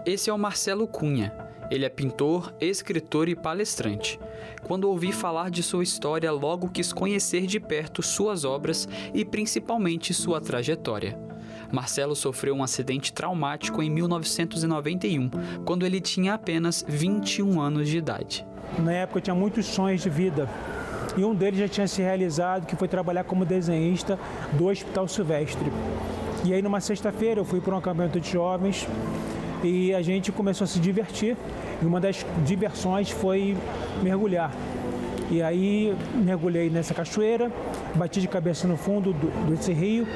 Esse é o Marcelo Cunha. Ele é pintor, escritor e palestrante. Quando ouvi falar de sua história, logo quis conhecer de perto suas obras e principalmente sua trajetória. Marcelo sofreu um acidente traumático em 1991, quando ele tinha apenas 21 anos de idade. Na época eu tinha muitos sonhos de vida e um deles já tinha se realizado, que foi trabalhar como desenhista do Hospital Silvestre. E aí numa sexta-feira eu fui para um acampamento de jovens e a gente começou a se divertir. E uma das diversões foi mergulhar. E aí mergulhei nessa cachoeira, bati de cabeça no fundo desse rio,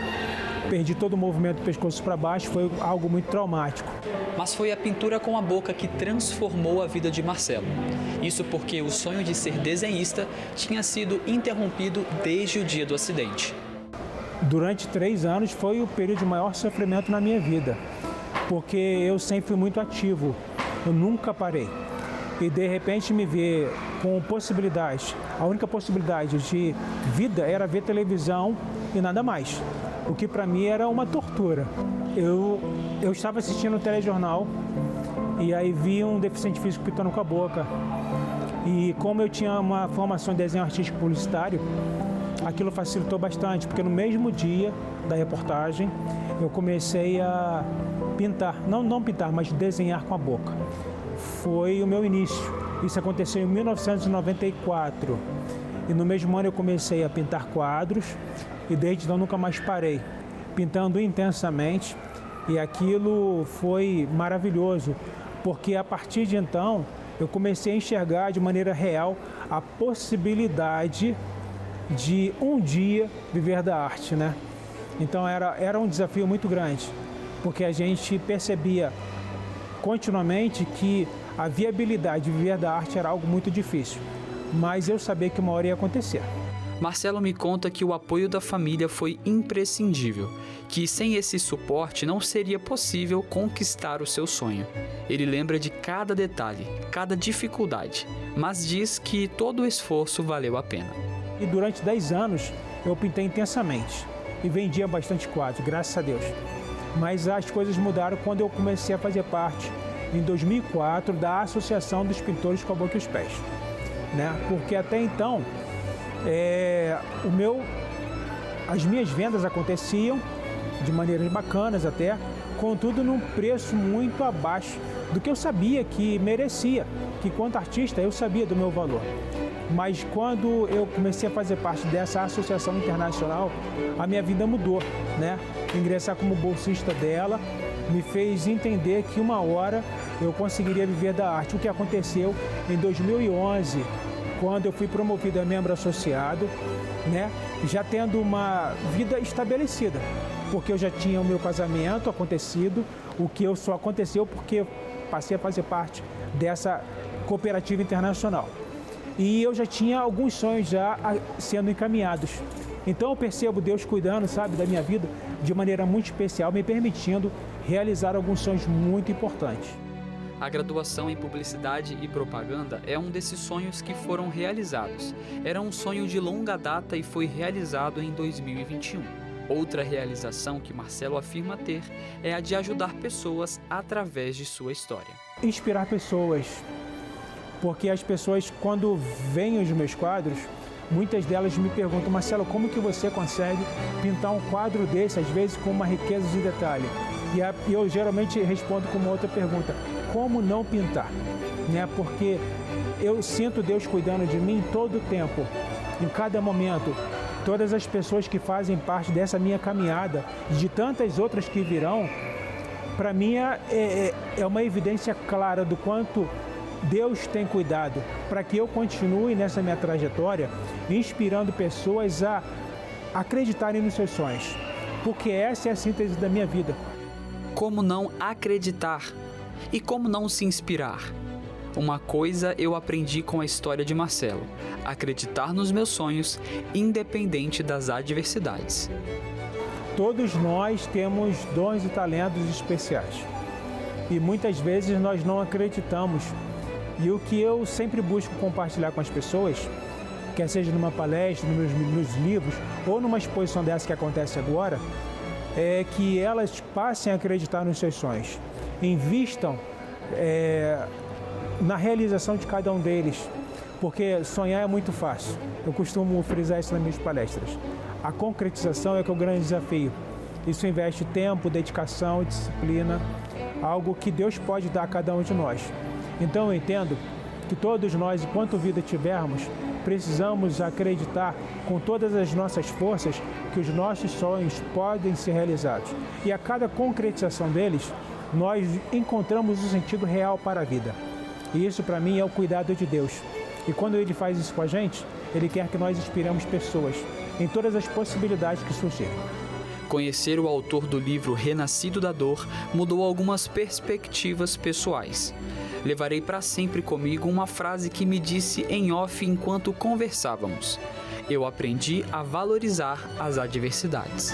perdi todo o movimento do pescoço para baixo, foi algo muito traumático. Mas foi a pintura com a boca que transformou a vida de Marcelo. Isso porque o sonho de ser desenhista tinha sido interrompido desde o dia do acidente. Durante 3 anos foi o período de maior sofrimento na minha vida, porque eu sempre fui muito ativo, eu nunca parei. E de repente me ver com possibilidades, a única possibilidade de vida era ver televisão e nada mais. O que para mim era uma tortura. Eu estava assistindo o telejornal e aí vi um deficiente físico pintando com a boca. E como eu tinha uma formação em desenho artístico publicitário, aquilo facilitou bastante, porque no mesmo dia da reportagem eu comecei a pintar, não pintar, mas desenhar com a boca. Foi o meu início. Isso aconteceu em 1994. E no mesmo ano eu comecei a pintar quadros e desde então nunca mais parei, pintando intensamente. E aquilo foi maravilhoso, porque a partir de então eu comecei a enxergar de maneira real a possibilidade de um dia viver da arte, né? Então era um desafio muito grande, porque a gente percebia continuamente que a viabilidade de viver da arte era algo muito difícil, mas eu sabia que uma hora ia acontecer. Marcelo me conta que o apoio da família foi imprescindível, que sem esse suporte não seria possível conquistar o seu sonho. Ele lembra de cada detalhe, cada dificuldade, mas diz que todo o esforço valeu a pena. E durante 10 anos eu pintei intensamente e vendia bastante quadros, graças a Deus. Mas as coisas mudaram quando eu comecei a fazer parte, em 2004, da Associação dos Pintores com a Boca e os Pés, né? Porque até então as minhas vendas aconteciam de maneiras bacanas até, contudo num preço muito abaixo do que eu sabia que merecia, que quanto artista eu sabia do meu valor. Mas quando eu comecei a fazer parte dessa associação internacional, a minha vida mudou, né? Ingressar como bolsista dela me fez entender que uma hora eu conseguiria viver da arte. O que aconteceu em 2011, quando eu fui promovido a membro associado, né? Já tendo uma vida estabelecida, porque eu já tinha o meu casamento acontecido, o que só aconteceu porque eu passei a fazer parte dessa cooperativa internacional. E eu já tinha alguns sonhos já sendo encaminhados. Então eu percebo Deus cuidando, sabe, da minha vida de maneira muito especial, me permitindo realizar alguns sonhos muito importantes. A graduação em Publicidade e Propaganda é um desses sonhos que foram realizados. Era um sonho de longa data e foi realizado em 2021. Outra realização que Marcelo afirma ter é a de ajudar pessoas através de sua história. Inspirar pessoas, porque as pessoas, quando veem os meus quadros, muitas delas me perguntam: Marcelo, como que você consegue pintar um quadro desse, às vezes com uma riqueza de detalhe? E eu geralmente respondo com uma outra pergunta: como não pintar? Né? Porque eu sinto Deus cuidando de mim todo o tempo, em cada momento. Todas as pessoas que fazem parte dessa minha caminhada, de tantas outras que virão, para mim é uma evidência clara do quanto Deus tem cuidado para que eu continue nessa minha trajetória, inspirando pessoas a acreditarem nos seus sonhos, porque essa é a síntese da minha vida. Como não acreditar? E como não se inspirar? Uma coisa eu aprendi com a história de Marcelo: acreditar nos meus sonhos, independente das adversidades. Todos nós temos dons e talentos especiais e muitas vezes nós não acreditamos. E o que eu sempre busco compartilhar com as pessoas, quer seja numa palestra, nos livros ou numa exposição dessa que acontece agora, é que elas passem a acreditar nos seus sonhos, invistam na realização de cada um deles, porque sonhar é muito fácil. Eu costumo frisar isso nas minhas palestras. A concretização é que é o grande desafio. Isso investe tempo, dedicação, disciplina, algo que Deus pode dar a cada um de nós. Então eu entendo que todos nós, enquanto vida tivermos, precisamos acreditar com todas as nossas forças que os nossos sonhos podem ser realizados. E a cada concretização deles, nós encontramos o sentido real para a vida. E isso, para mim, é o cuidado de Deus. E quando Ele faz isso com a gente, Ele quer que nós inspiremos pessoas em todas as possibilidades que surgirem. Conhecer o autor do livro Renascido da Dor mudou algumas perspectivas pessoais. Levarei para sempre comigo uma frase que me disse em off enquanto conversávamos. Eu aprendi a valorizar as adversidades.